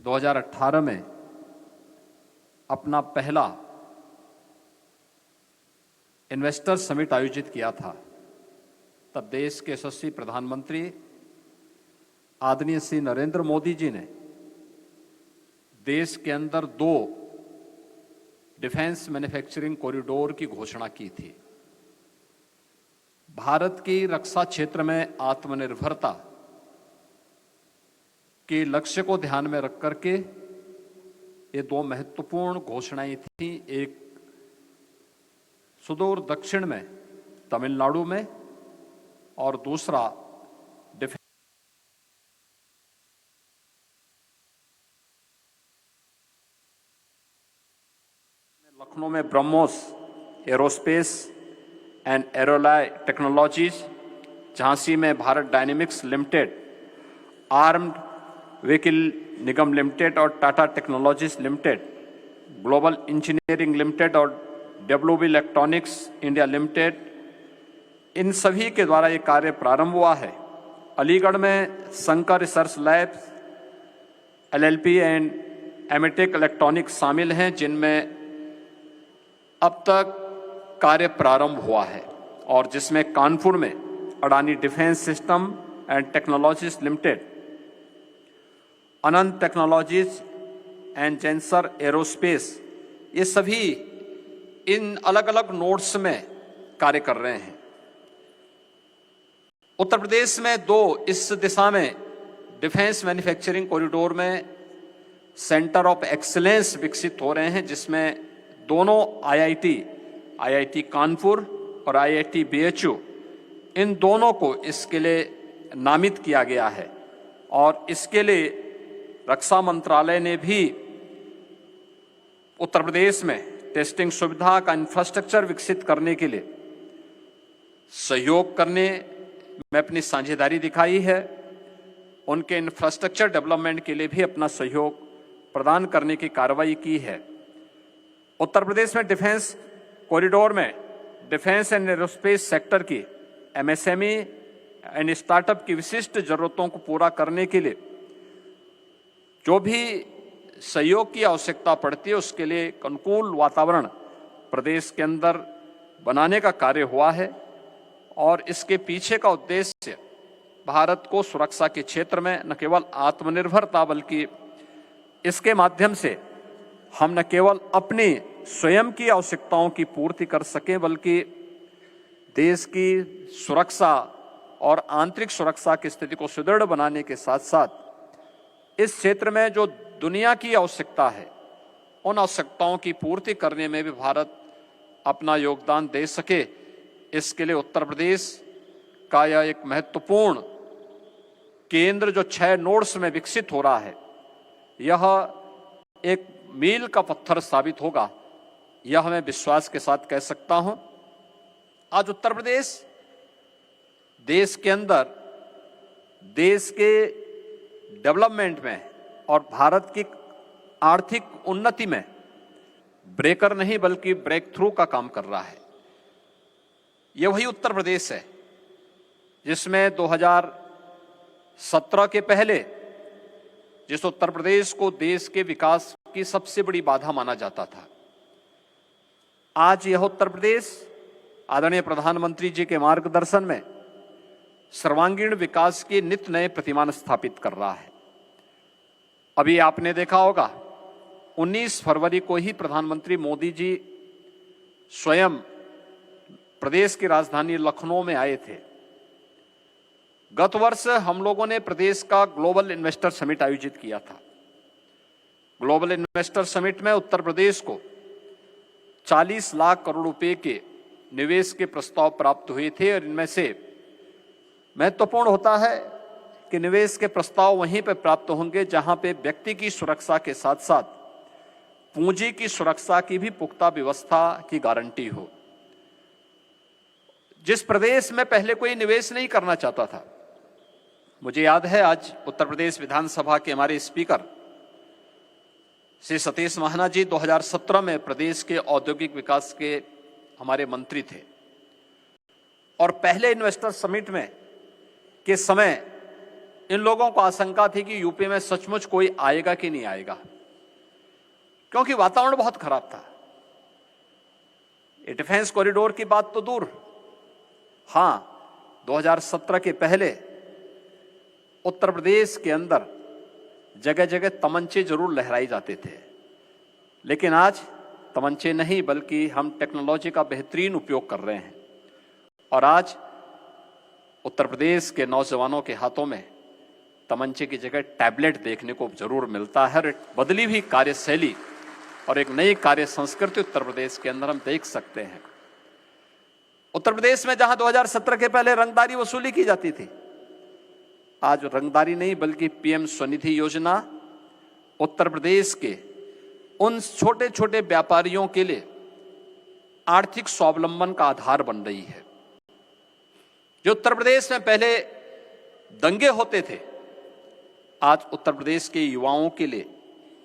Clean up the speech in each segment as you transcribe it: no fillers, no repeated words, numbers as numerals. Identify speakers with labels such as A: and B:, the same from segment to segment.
A: 2018 में अपना पहला इन्वेस्टर समिट आयोजित किया था, तब देश के यशस्वी प्रधानमंत्री आदरणीय श्री नरेंद्र मोदी जी ने देश के अंदर 2 डिफेंस मैन्युफैक्चरिंग कॉरिडोर की घोषणा की थी। भारत की रक्षा क्षेत्र में आत्मनिर्भरता के लक्ष्य को ध्यान में रख करके ये 2 महत्वपूर्ण घोषणाएं थी। एक सुदूर दक्षिण में तमिलनाडु में और दूसरा लखनऊ में BrahMos aerospace and Aerolloy technologies, Jhansi में Bharat dynamics limited, armed vehicle Nigam limited और Tata technologies limited, global engineering limited और डब्ल्यूबी इलेक्ट्रॉनिक्स इंडिया लिमिटेड, इन सभी के द्वारा ये कार्य प्रारंभ हुआ है। अलीगढ़ में Shankar research labs, LLP and Emitec electronics शामिल हैं, जिनमें अब तक कार्य प्रारंभ हुआ है, और जिसमें कानपुर में Adani defence system and technologies limited, Anant technologies and Zensar aerospace, ये सभी इन अलग अलग नोड्स में कार्य कर रहे हैं। उत्तर प्रदेश में 2 इस दिशा में डिफेंस मैन्युफैक्चरिंग कॉरिडोर में सेंटर ऑफ एक्सीलेंस विकसित हो रहे हैं, जिसमें दोनों आईआईटी कानपुर और आईआईटी बीएचयू, इन दोनों को इसके लिए नामित किया गया है। और इसके लिए रक्षा मंत्रालय ने भी उत्तर प्रदेश में टेस्टिंग सुविधा का इंफ्रास्ट्रक्चर विकसित करने के लिए सहयोग करने में अपनी साझेदारी दिखाई है। उनके इंफ्रास्ट्रक्चर डेवलपमेंट के लिए भी अपना सहयोग प्रदान करने की कार्रवाई की है। उत्तर प्रदेश में डिफेंस कॉरिडोर में डिफेंस एंड एरोस्पेस सेक्टर की एमएसएमई एंड स्टार्टअप की विशिष्ट जरूरतों को पूरा करने के लिए जो भी सहयोग की आवश्यकता पड़ती है, उसके लिए एक अनुकूल वातावरण प्रदेश के अंदर बनाने का कार्य हुआ है। और इसके पीछे का उद्देश्य भारत को सुरक्षा के क्षेत्र में न केवल आत्मनिर्भरता, बल्कि इसके माध्यम से हम न केवल अपनी स्वयं की आवश्यकताओं की पूर्ति कर सकें, बल्कि देश की सुरक्षा और आंतरिक सुरक्षा की स्थिति को सुदृढ़ बनाने के साथ साथ इस क्षेत्र में जो दुनिया की आवश्यकता है, उन आवश्यकताओं की पूर्ति करने में भी भारत अपना योगदान दे सके। इसके लिए उत्तर प्रदेश का यह एक महत्वपूर्ण केंद्र जो 6 नोड्स में विकसित हो रहा है, यह एक मील का पत्थर साबित होगा, यह मैं विश्वास के साथ कह सकता हूं। आज उत्तर प्रदेश देश के अंदर देश के डेवलपमेंट में और भारत की आर्थिक उन्नति में ब्रेकर नहीं बल्कि ब्रेक थ्रू का काम कर रहा है। यह वही उत्तर प्रदेश है जिसमें 2017 के पहले जिस उत्तर प्रदेश को देश के विकास की सबसे बड़ी बाधा माना जाता था, आज यह उत्तर प्रदेश आदरणीय प्रधानमंत्री जी के मार्गदर्शन में सर्वांगीण विकास के नित नए प्रतिमान स्थापित कर रहा है। अभी आपने देखा होगा 19 फरवरी को ही प्रधानमंत्री मोदी जी स्वयं प्रदेश की राजधानी लखनऊ में आए थे। गत वर्ष हम लोगों ने प्रदेश का ग्लोबल इन्वेस्टर समिट आयोजित किया था। ग्लोबल इन्वेस्टर समिट में उत्तर प्रदेश को 40 लाख करोड़ रुपए के निवेश के प्रस्ताव प्राप्त हुए थे, और इनमें से महत्वपूर्ण होता है कि निवेश के प्रस्ताव वहीं पर प्राप्त होंगे जहां पे व्यक्ति की सुरक्षा के साथ साथ पूंजी की सुरक्षा की भी पुख्ता व्यवस्था की गारंटी हो। जिस प्रदेश में पहले कोई निवेश नहीं करना चाहता था, मुझे याद है आज उत्तर प्रदेश विधानसभा के हमारे स्पीकर श्री सतीश महाना जी 2017 में प्रदेश के औद्योगिक विकास के हमारे मंत्री थे, और पहले इन्वेस्टर समिट में के समय इन लोगों को आशंका थी कि यूपी में सचमुच कोई आएगा कि नहीं आएगा, क्योंकि वातावरण बहुत खराब था। ये डिफेंस कॉरिडोर की बात तो दूर, हां 2017 के पहले उत्तर प्रदेश के अंदर जगह जगह तमंचे जरूर लहराए जाते थे, लेकिन आज तमंचे नहीं बल्कि हम टेक्नोलॉजी का बेहतरीन उपयोग कर रहे हैं और आज उत्तर प्रदेश के नौजवानों के हाथों में तमंचे की जगह टैबलेट देखने को जरूर मिलता है। बदली हुई कार्यशैली और एक नई कार्य संस्कृति उत्तर प्रदेश के अंदर हम देख सकते हैं। उत्तर प्रदेश में जहां 2017 के पहले रंगदारी वसूली की जाती थी, आज रंगदारी नहीं बल्कि पीएम स्वनिधि योजना उत्तर प्रदेश के उन छोटे छोटे व्यापारियों के लिए आर्थिक स्वावलंबन का आधार बन रही है। जो उत्तर प्रदेश में पहले दंगे होते थे, आज उत्तर प्रदेश के युवाओं के लिए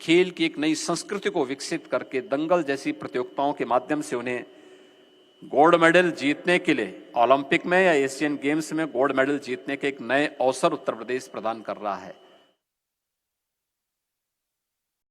A: खेल की एक नई संस्कृति को विकसित करके दंगल जैसी प्रतियोगिताओं के माध्यम से उन्हें गोल्ड मेडल जीतने के लिए ओलंपिक में या एशियन गेम्स में गोल्ड मेडल जीतने के एक नए अवसर उत्तर प्रदेश प्रदान कर रहा है।